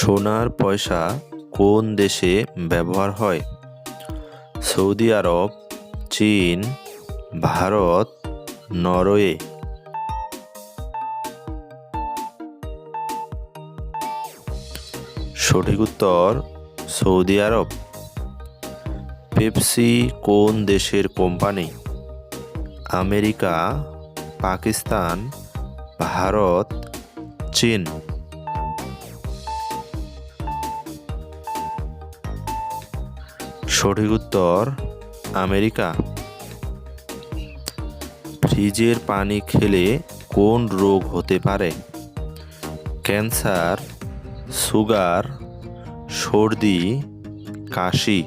সোনার পয়সা কোন দেশে ব্যবহার হয়? সৌদি আরব, চীন, ভারত, নরওয়ে। সঠিক উত্তর সৌদি আরব। পেপসি কোন দেশের কোম্পানি? আমেরিকা, পাকিস্তান, ভারত, চীন। সঠিক উত্তর আমেরিকা। ফ্রিজের পানি খেলে কোন রোগ হতে পারে? ক্যান্সার, সুগার, সর্দি, কাশি।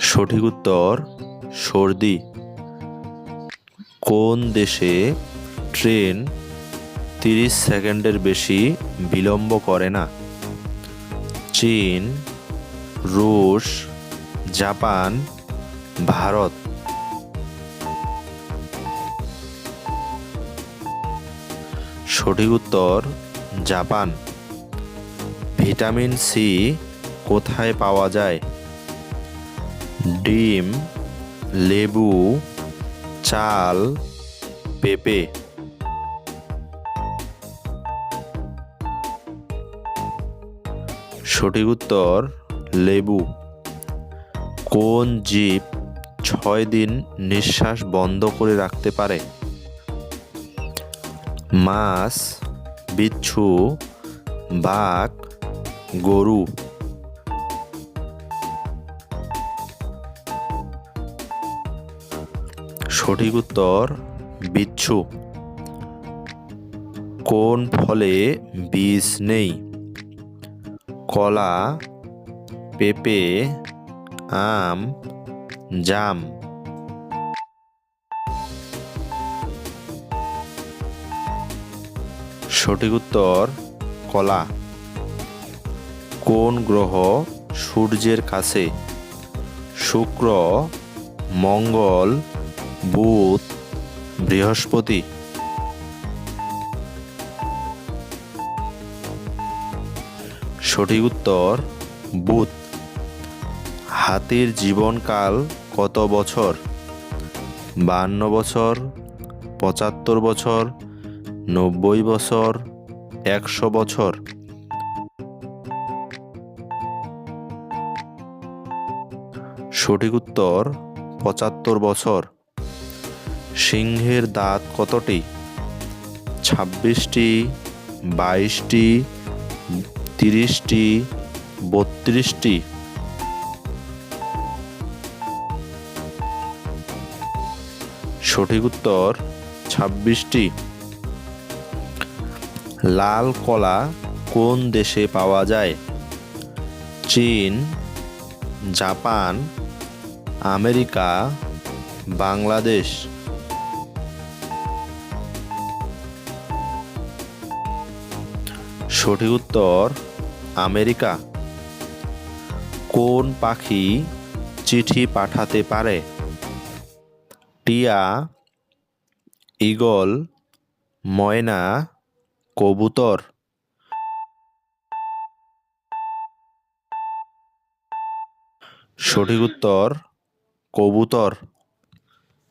সঠিক উত্তর সর্দি। কোন দেশে ট্রেন 30 সেকেন্ডের বেশি বিলম্ব করে না? চীন, রুশ, জাপান, ভারত। সঠিক উত্তর জাপান। ভিটামিন সি কোথায় পাওয়া যায়? ডিম, লেবু, চাল, পেঁপে। সঠিক উত্তর লেবু। কোন জীব 6 দিন নিঃশ্বাস বন্ধ করে রাখতে পারে? মাছ, বিচ্ছু, বাঘ, গরু। সঠিক উত্তর বিচ্ছু। কোন ফলে বীজ নেই? কলা, পেঁপে, আম, জাম। সঠিক উত্তর কলা। কোন গ্রহ সূর্যের কাছে? শুক্র, মঙ্গল, বুধ, বৃহস্পতি। সঠিক উত্তর বুধ। হাতির জীবনকাল কত বছর? 52 বছর, 75 বছর, 90 বছর, 100 বছর। সঠিক উত্তর 75 বছর। সিংহের দাঁত কতটি? 26টি, 22টি, 30টি, 32টি। সঠিক উত্তর 26টি। লাল কলা কোন দেশে পাওয়া যায়? চীন, জাপান, আমেরিকা, বাংলাদেশ। সঠিক উত্তর আমেরিকা। কোন পাখি চিঠি পাঠাতে পারে? টিয়া, ঈগল, ময়না, কবুতর। সঠিক উত্তর কবুতর।